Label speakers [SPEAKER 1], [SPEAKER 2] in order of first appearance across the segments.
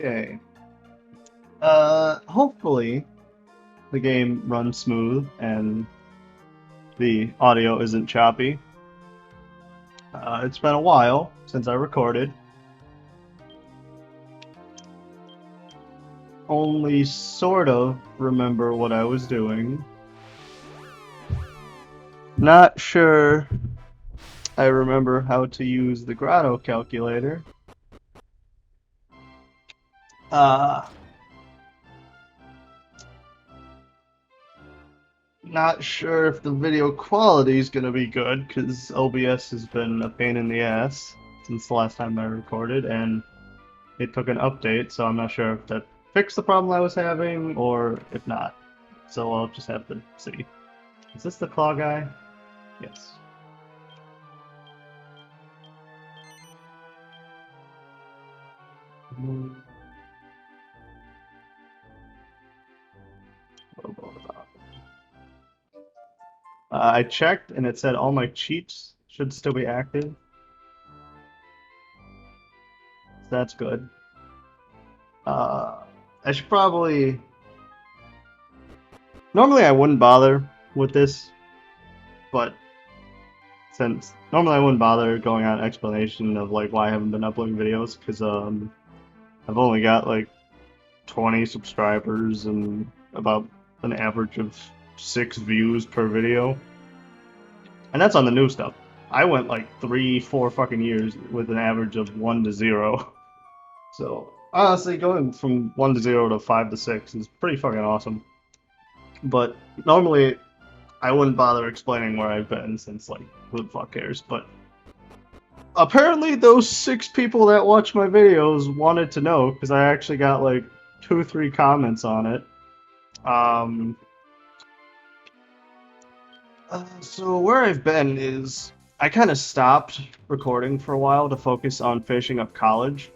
[SPEAKER 1] Okay. Hopefully the game runs smooth and the audio isn't choppy. It's been a while since I recorded. Only sort of remember what I was doing. Not sure I remember how to use the Grotto calculator. Uh, Not sure if the video quality is going to be good because OBS has been a pain in the ass since the last time I recorded, and it took an update, so I'm not sure if that fixed the problem I was having or if not. So I'll just have to see. Is this the claw guy? Yes. I checked and it said all my cheats should still be active. So that's good. I should probably. Normally I wouldn't bother with this, but since normally I wouldn't bother going on explanation of like why I haven't been uploading videos because I've only got like 20 subscribers and about an average of 6 views per video, and that's on the new stuff. I went like 3, 4 fucking years with an average of 1 to 0. So honestly, going from 1 to 0 to 5 to 6 is pretty fucking awesome. But normally I wouldn't bother explaining where I've been since like who the fuck cares. But apparently those 6 people that watch my videos wanted to know because I actually got like 2, 3 comments on it. Um, so where I've been is I kind of stopped recording for a while to focus on finishing up college.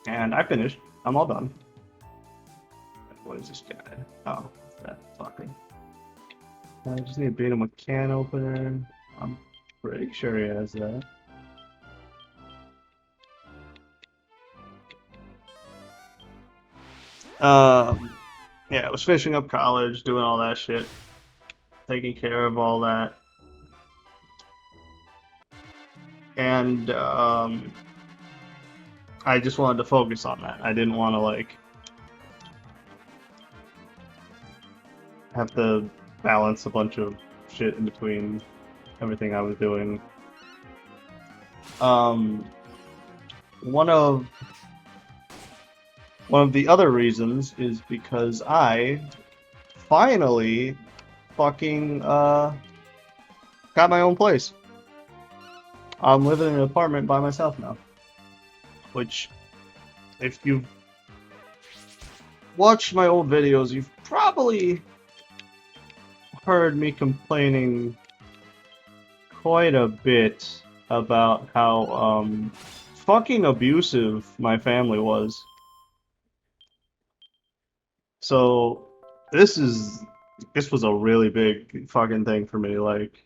[SPEAKER 1] And I finished. I'm all done. What is this guy? Oh, that fucker. I just need to beat him with can opener. I'm pretty sure he has that. Yeah, I was finishing up college, doing all that shit, taking care of all that, and I just wanted to focus on that. I didn't want to like have to balance a bunch of shit in between everything I was doing. Um, one of the other reasons is because I finally fucking got my own place. I'm living in an apartment by myself now. Which, if you've watched my old videos, you've probably heard me complaining quite a bit about how fucking abusive my family was. So this was a really big fucking thing for me. Like,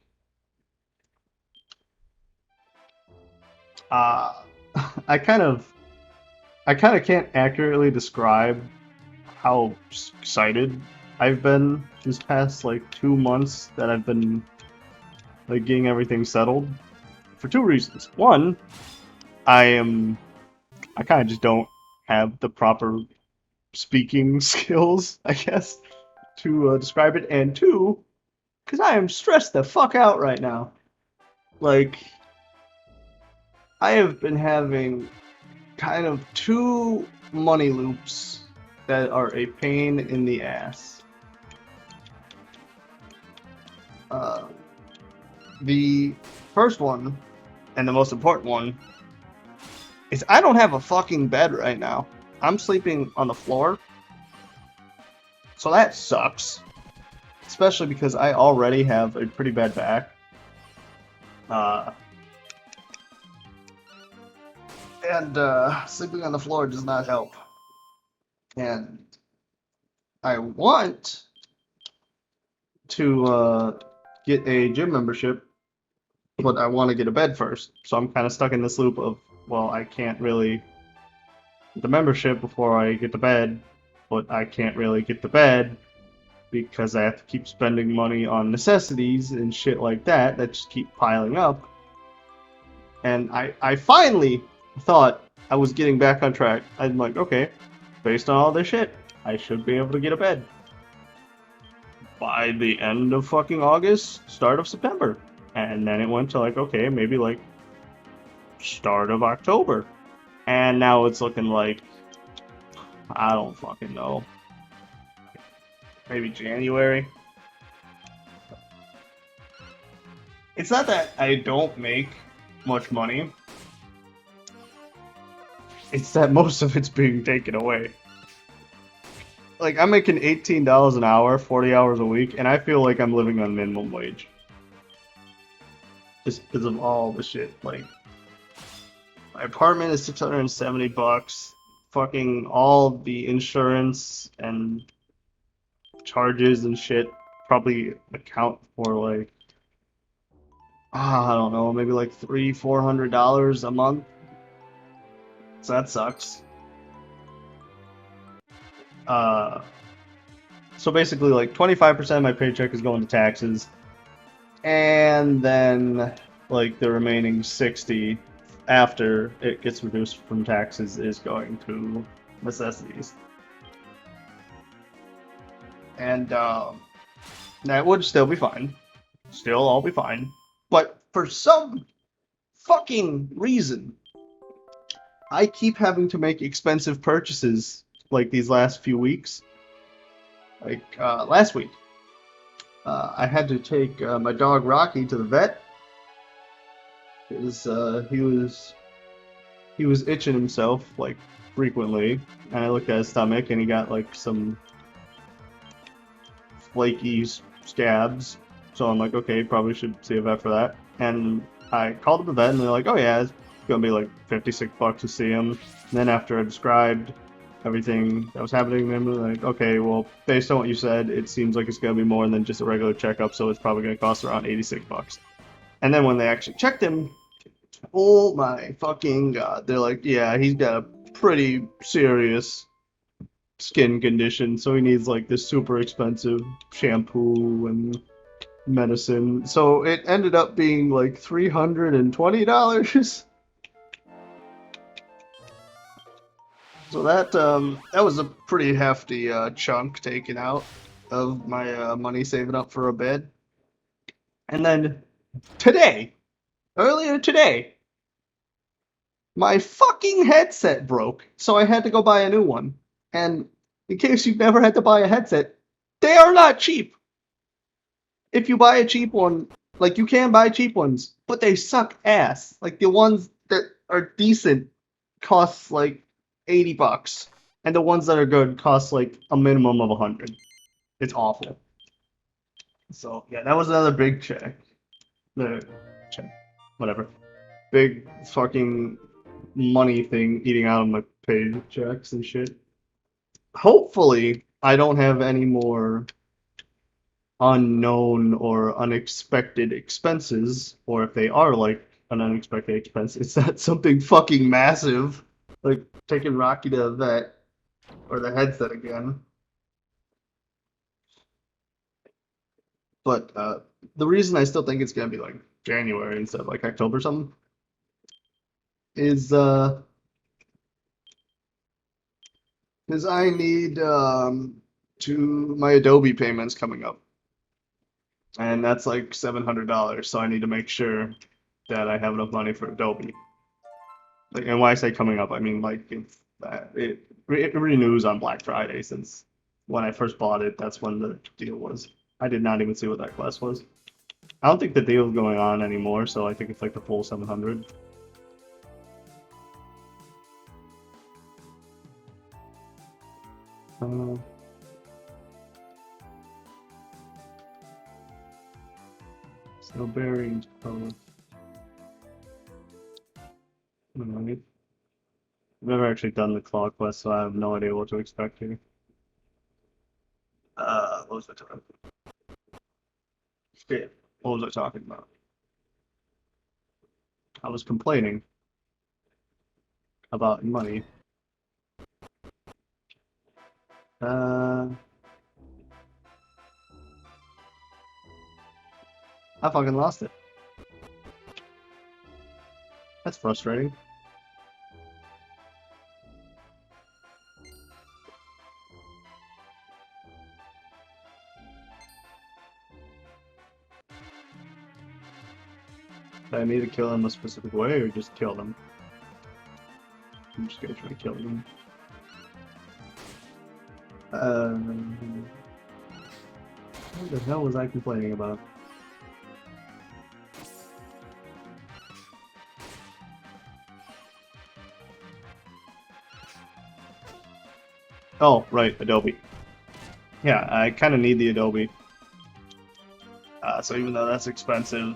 [SPEAKER 1] uh, I kind of can't accurately describe how excited I've been these past like 2 months that I've been like getting everything settled for 2 reasons. One, I kind of just don't have the proper speaking skills, I guess, to describe it, and two, because I am stressed the fuck out right now. Like, I have been having kind of 2 money loops that are a pain in the ass. The first one, and the most important one, is I don't have a fucking bed right now. I'm sleeping on the floor. So that sucks. Especially because I already have a pretty bad back. Sleeping on the floor does not help. And I want to get a gym membership, but I want to get a bed first. So I'm kind of stuck in this loop of, well, I can't really the membership before I get to bed, but I can't really get to bed because I have to keep spending money on necessities and shit like that just keep piling up. And I finally thought I was getting back on track. I'm like, okay, based on all this shit, I should be able to get a bed by the end of fucking August, start of September. And then it went to like, okay, maybe like start of October. And now it's looking like, I don't fucking know. Maybe January. It's not that I don't make much money. It's that most of it's being taken away. Like, I'm making $18 an hour, 40 hours a week, and I feel like I'm living on minimum wage. Just because of all the shit. Like, my apartment is $670. Fucking all the insurance and charges and shit probably account for like, I don't know, maybe like $300-400 a month. So that sucks. So basically, like 25% of my paycheck is going to taxes, and then like the remaining 60 after it gets reduced from taxes is going to necessities. And that would still be fine. Still all be fine. But for some fucking reason, I keep having to make expensive purchases like these last few weeks. Like last week, I had to take my dog Rocky to the vet because he was itching himself like frequently, and I looked at his stomach and he got like some flaky scabs. So I'm like, okay, probably should see a vet for that. And I called up the vet and they're like, oh yeah, it's gonna be like $56 to see him. And then after I described everything that was happening, then they're like, okay, well, based on what you said, it seems like it's gonna be more than just a regular checkup, so it's probably gonna cost around $86. And then when they actually checked him, oh my fucking god, they're like, yeah, he's got a pretty serious skin condition, so he needs like this super expensive shampoo and medicine. So it ended up being like $320. So that was a pretty hefty chunk taken out of my money saving up for a bed. And then today, earlier today, my fucking headset broke, so I had to go buy a new one. And in case you've never had to buy a headset, they are not cheap. If you buy a cheap one, like you can buy cheap ones, but they suck ass. Like the ones that are decent cost like $80, and the ones that are good cost like a minimum of 100. It's awful. So yeah, that was another big check. Check, whatever. Big fucking money thing eating out of my paychecks and shit. Hopefully, I don't have any more unknown or unexpected expenses, or if they are like an unexpected expense, it's not something fucking massive, like taking Rocky to the vet or the headset again. But the reason I still think it's gonna be like January instead of like October or something is because I need to my Adobe payments coming up, and that's like $700. So I need to make sure that I have enough money for Adobe. Like, and when I say coming up, I mean like it renews on Black Friday. Since when I first bought it, that's when the deal was. I did not even see what that class was. I don't think the deal is going on anymore, so I think it's like the full 700. Uh, so bearings, probably. I've never actually done the claw quest, so I have no idea what to expect here. What was I talking about? Shit. What was I talking about? I was complaining about money. I fucking lost it. That's frustrating. Do I need to kill him a specific way or just kill them? I'm just gonna try to kill them. What the hell was I complaining about? Oh, right, Adobe. Yeah, I kind of need the Adobe. So even though that's expensive,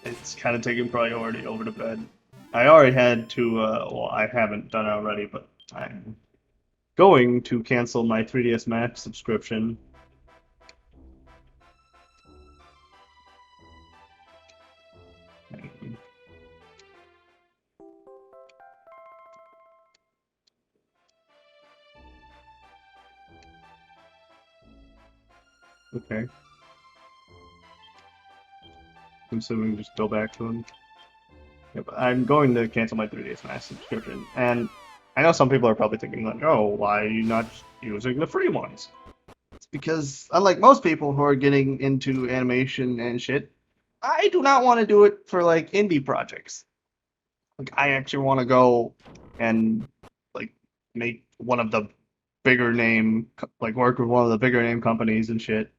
[SPEAKER 1] it's kind of taking priority over the bed. I already had to, well, I haven't done it already, but I'm going to cancel my 3DS Max subscription. Okay. I'm assuming just go back to him. Yep, I'm going to cancel my 3DS Max subscription, and I know some people are probably thinking like, oh, why are you not using the free ones? It's because, unlike most people who are getting into animation and shit, I do not want to do it for like indie projects. Like, I actually want to go and like make one of the bigger name, like work with one of the bigger name companies and shit.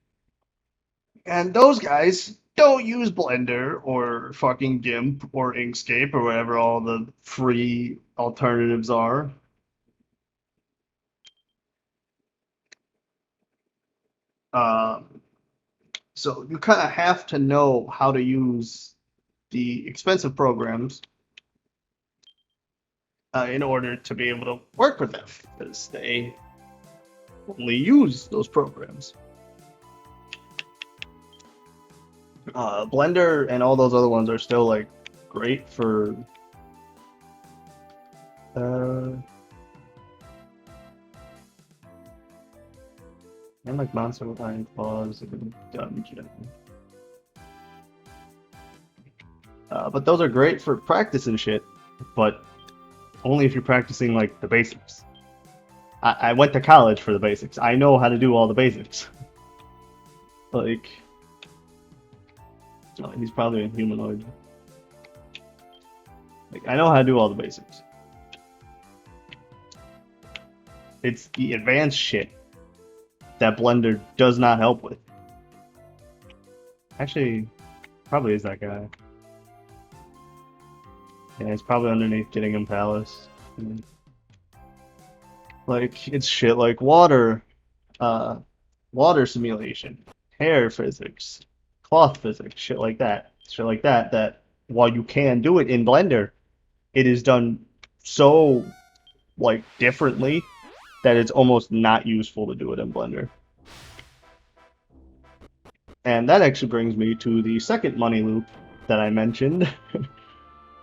[SPEAKER 1] And those guys don't use Blender or fucking GIMP or Inkscape or whatever all the free alternatives are. So you kind of have to know how to use the expensive programs in order to be able to work with them, because they only use those programs. Blender and all those other ones are still like great for and like Monster with Iron Claws and Dungeon. But those are great for practice and shit, but only if you're practicing like the basics. I went to college for the basics. I know how to do all the basics. Like, oh, he's probably a humanoid. Like, I know how to do all the basics. It's the advanced shit that Blender does not help with. Actually, probably is that guy. Yeah, he's probably underneath Gittingham Palace. Like, it's shit like water simulation, hair physics, cloth physics, shit like that. Shit like that, that while you can do it in Blender, it is done so, like, differently that it's almost not useful to do it in Blender. And that actually brings me to the second money loop that I mentioned,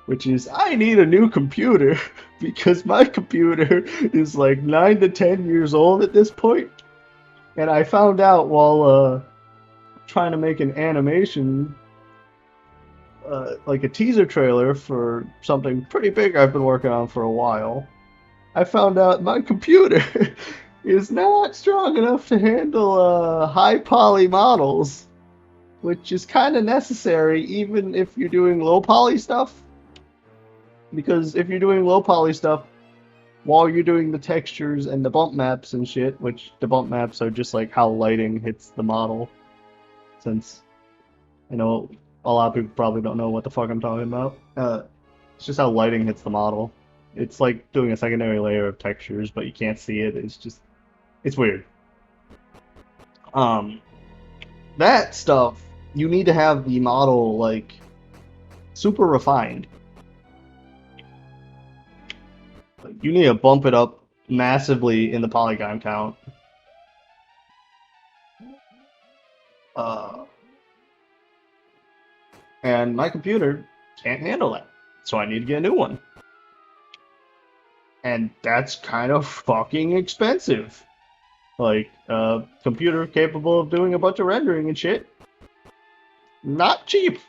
[SPEAKER 1] which is I need a new computer because my computer is like 9 to 10 years old at this point. And I found out while trying to make an animation, like a teaser trailer for something pretty big I've been working on for a while, I found out my computer is not strong enough to handle high poly models, which is kind of necessary even if you're doing low poly stuff. Because if you're doing low poly stuff, while you're doing the textures and the bump maps and shit, which the bump maps are just like how lighting hits the model, since I know a lot of people probably don't know what the fuck I'm talking about. It's just how lighting hits the model. It's like doing a secondary layer of textures, but you can't see it. It's weird. That stuff, you need to have the model like super refined. Like, you need to bump it up massively in the polygon count. And my computer can't handle that, so I need to get a new one. And that's kind of fucking expensive. Like, a computer capable of doing a bunch of rendering and shit, not cheap.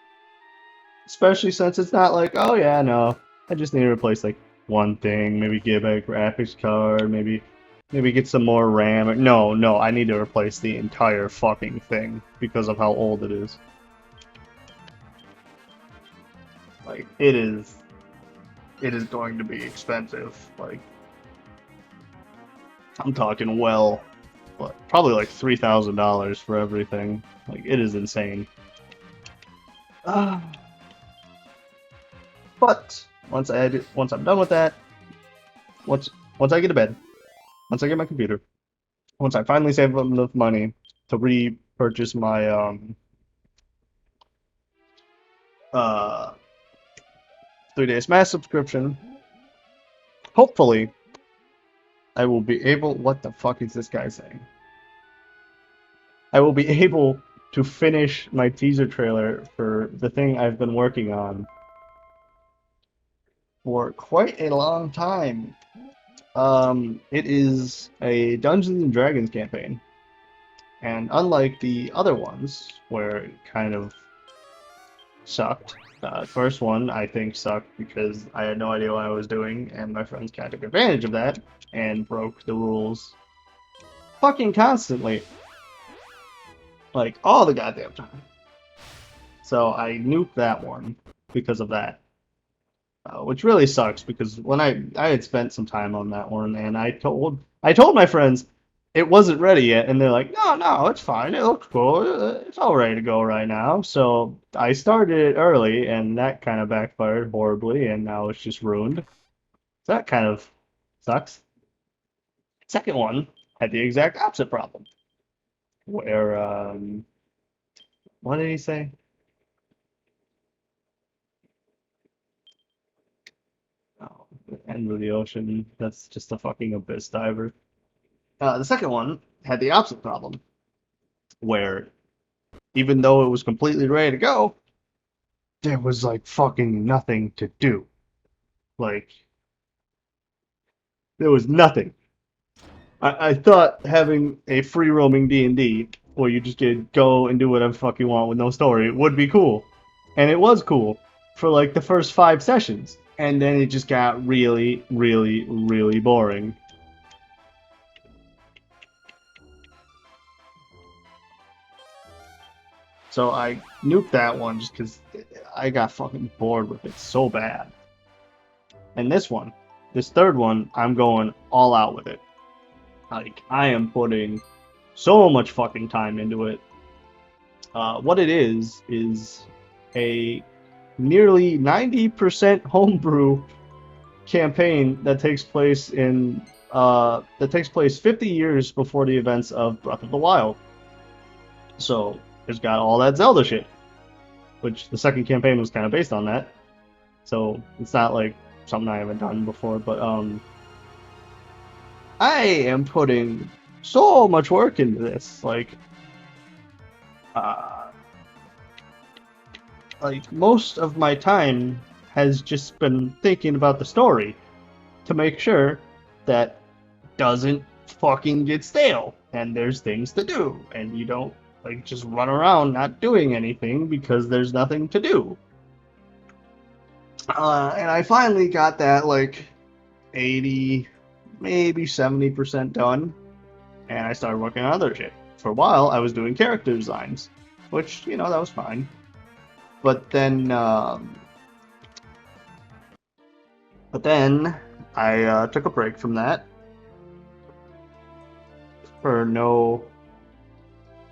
[SPEAKER 1] Especially since it's not like, oh yeah, no, I just need to replace like one thing, maybe get a graphics card, maybe get some more RAM. No, I need to replace the entire fucking thing because of how old it is. Like, it is going to be expensive. Like, I'm talking probably like $3,000 for everything. Like, it is insane. But once I'm done with that, once I get to bed, once I get my computer, once I finally save up enough money to repurchase my uh 3 days mass subscription, hopefully I will be able. What the fuck is this guy saying? I will be able to finish my teaser trailer for the thing I've been working on for quite a long time. It is a Dungeons and Dragons campaign, and unlike the other ones, where it kind of sucked, first one I think sucked because I had no idea what I was doing, and my friends kind of took advantage of that and broke the rules fucking constantly, like all the goddamn time. So I nuked that one because of that. Which really sucks because when I had spent some time on that one and I told my friends it wasn't ready yet, and they're like, no, it's fine, it looks cool, it's all ready to go right now. So I started it early, and that kind of backfired horribly, and now it's just ruined. So that kind of sucks. Second one had the exact opposite problem, where what did he say? Oh, the end of the ocean. That's just a fucking abyss diver. The second one had the opposite problem, where even though it was completely ready to go, there was like fucking nothing to do. Like, there was nothing. I thought having a free roaming D&D where you just get go and do whatever fuck you want with no story would be cool. And it was cool for like the first 5 sessions. And then it just got really, really, really boring. So I nuked that one just because I got fucking bored with it so bad. And this third one, I'm going all out with it. Like, I am putting so much fucking time into it. What it is a nearly 90% homebrew campaign that takes place 50 years before the events of Breath of the Wild. So it's got all that Zelda shit, which the second campaign was kind of based on that. So it's not like something I haven't done before, but I am putting so much work into this. Like most of my time has just been thinking about the story to make sure that doesn't fucking get stale and there's things to do and you don't like just run around not doing anything because there's nothing to do. And I finally got that like 80, maybe 70% done, and I started working on other shit. For a while, I was doing character designs, which, that was fine. But then I took a break from that for no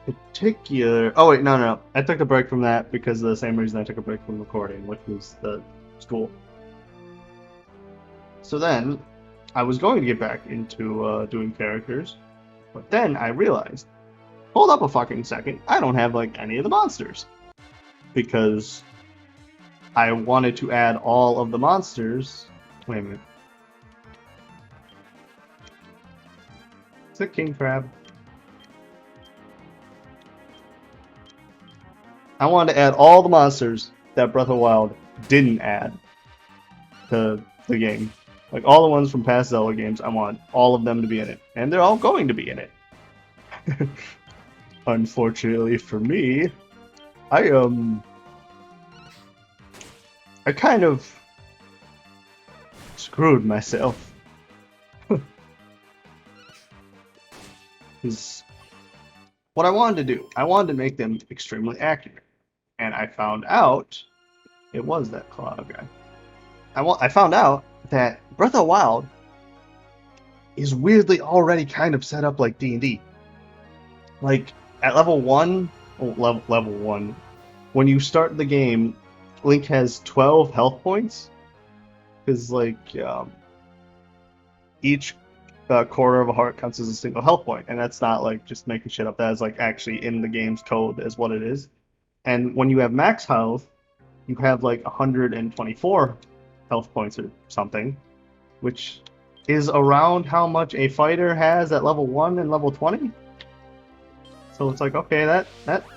[SPEAKER 1] particular. Oh wait, no. I took a break from that because of the same reason I took a break from recording, which was the school. So then I was going to get back into doing characters, but then I realized, hold up a fucking second, I don't have like any of the monsters. Because I wanted to add all of the monsters. Wait a minute. Is it King Crab? I wanted to add all the monsters that Breath of the Wild didn't add to the game. Like all the ones from past Zelda games, I want all of them to be in it, and they're all going to be in it. Unfortunately for me, I kind of screwed myself. Because what I wanted to do, I wanted to make them extremely accurate, and I found out it was that Cloud guy. I found out that Breath of the Wild is weirdly already kind of set up like D&D. Like at level 1, level 1, when you start the game, Link has 12 health points because like each quarter of a heart counts as a single health point, and that's not like just making shit up. That is like actually in the game's code as what it is. And when you have max health, you have like 124 health points or something, which is around how much a fighter has at level 1 and level 20. So it's like, okay, that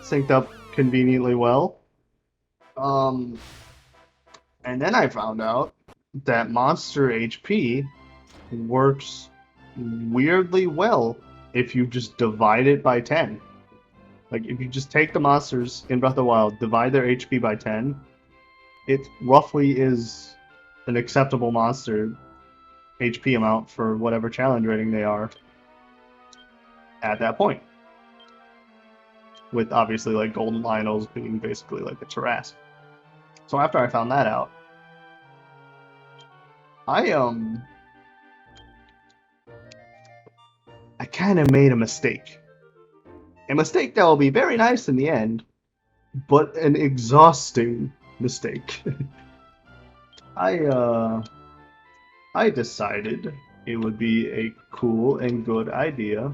[SPEAKER 1] synced up conveniently well. And then I found out that monster HP works weirdly well if you just divide it by 10. Like, if you just take the monsters in Breath of the Wild, divide their HP by 10, it roughly is an acceptable monster HP amount for whatever challenge rating they are at that point. With obviously like Golden Lionels being basically like a Tarrasque. So after I found that out, I kind of made a mistake. A mistake that will be very nice in the end, but an exhausting mistake. I decided it would be a cool and good idea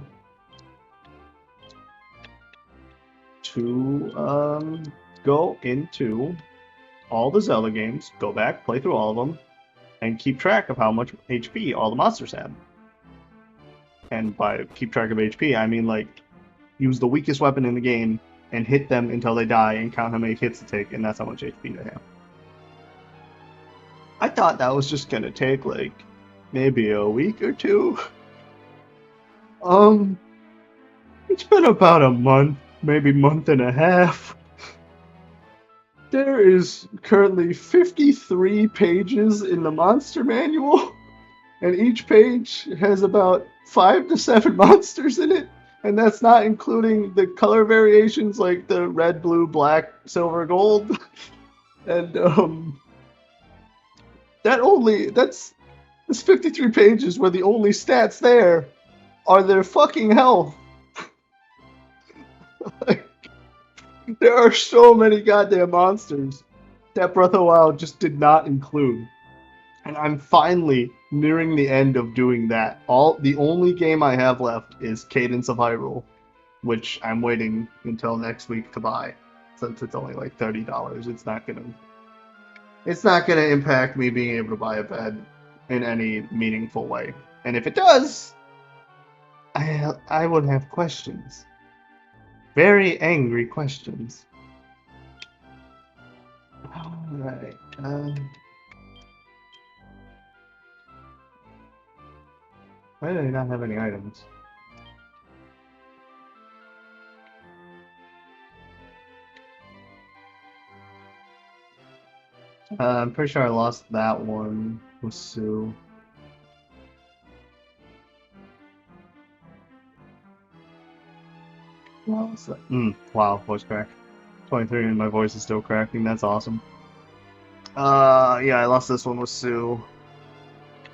[SPEAKER 1] to go into all the Zelda games, go back, play through all of them, and keep track of how much HP all the monsters have. And by keep track of HP, I mean like use the weakest weapon in the game and hit them until they die and count how many hits they take, and that's how much HP they have. I thought that was just gonna take like maybe a week or two. It's been about a month, maybe month and a half. There is currently 53 pages in the monster manual, and each page has about 5 to 7 monsters in it, and that's not including the color variations like the red, blue, black, silver, gold. And that's 53 pages where the only stats there are their fucking health. There are so many goddamn monsters that Breath of the Wild just did not include. And I'm finally nearing the end of doing that. The only game I have left is Cadence of Hyrule, which I'm waiting until next week to buy, since it's only like $30. It's not gonna impact me being able to buy a bed in any meaningful way. And if it does, I would have questions. Very angry questions. Alright. Why do they not have any items? I'm pretty sure I lost that one with Sue. Wow, voice crack. 23 and my voice is still cracking. That's awesome. Yeah, I lost this one with Sue.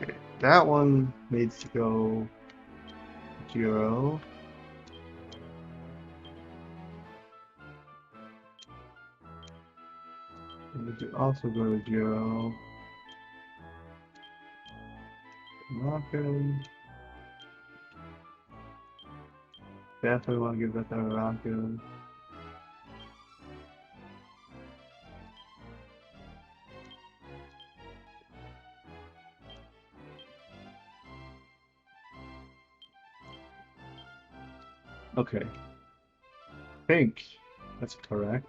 [SPEAKER 1] Okay, that one needs to go 0. It needs to also go to 0. Rockin'. Definitely want to give that to Rockin'. Okay. I think that's correct.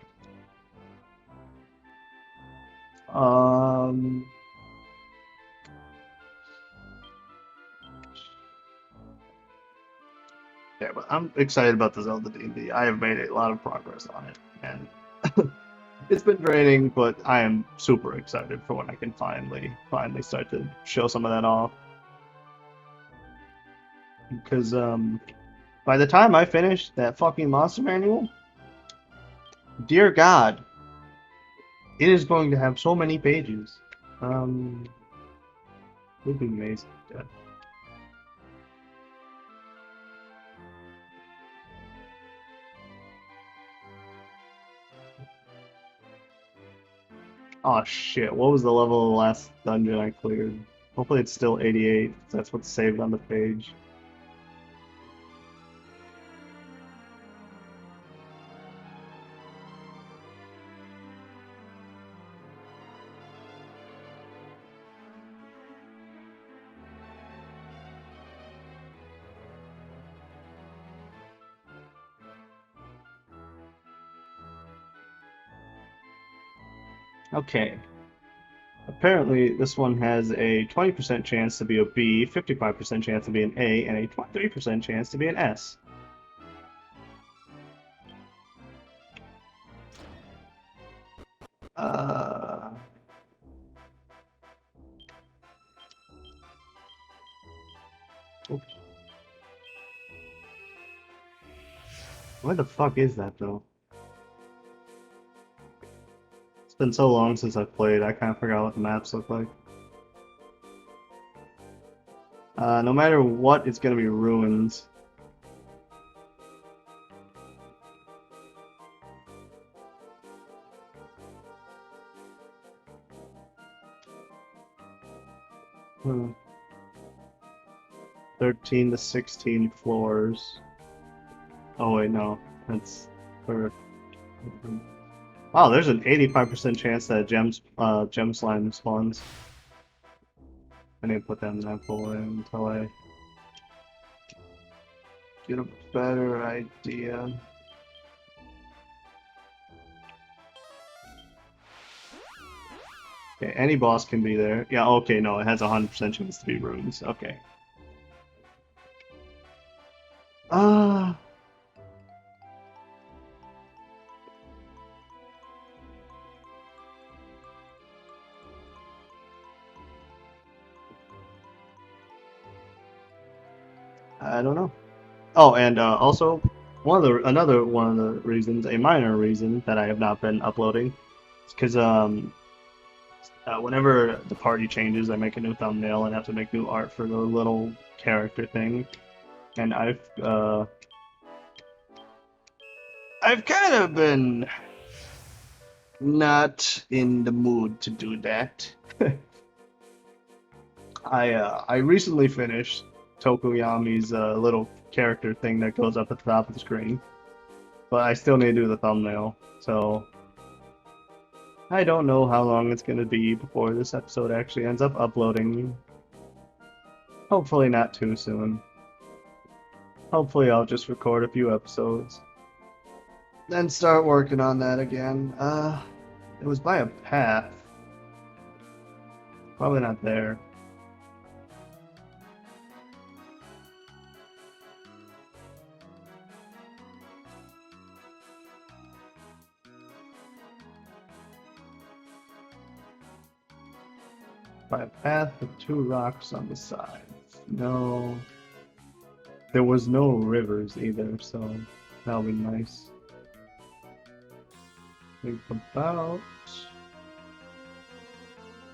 [SPEAKER 1] Yeah, but I'm excited about the Zelda D&D. I have made a lot of progress on it, and it's been draining, but I am super excited for when I can finally start to show some of that off. Because by the time I finish that fucking monster manual, dear God, it is going to have so many pages. Would be amazing. Yeah. Oh shit, what was the level of the last dungeon I cleared? Hopefully it's still 88, 'cause that's what's saved on the page. Okay. Apparently, this one has a 20% chance to be a B, 55% chance to be an A, and a 23% chance to be an S. Uh, oops. Where the fuck is that, though? It's been so long since I've played, I kind of forgot what the maps look like. No matter what, it's gonna be ruins. Hmm. 13 to 16 floors. Oh wait, no. That's for... Wow, there's an 85% chance that gem slime spawns. I need to put that in that folder until I get a better idea. Okay, any boss can be there. Yeah, okay, no, it has a 100% chance to be runes. Okay. Ah. I don't know. Oh, and also another one of the reasons, a minor reason that I have not been uploading, is because whenever the party changes, I make a new thumbnail and have to make new art for the little character thing, and I've kind of been not in the mood to do that. I recently finished Tokoyami's little character thing that goes up at the top of the screen, but I still need to do the thumbnail, so I don't know how long it's gonna be before this episode actually ends up uploading. Hopefully not too soon. Hopefully I'll just record a few episodes, then start working on that again. It was by a path. Probably not there. By a path with two rocks on the sides. No. There was no rivers either, so that'll be nice. Think about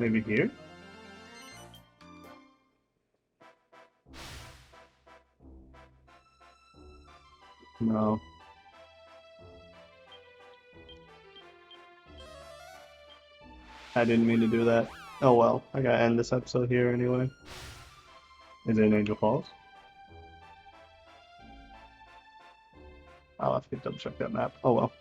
[SPEAKER 1] maybe here? No. I didn't mean to do that. Oh well, I gotta end this episode here anyway. Is it in Angel Falls? I'll have to double check that map. Oh well.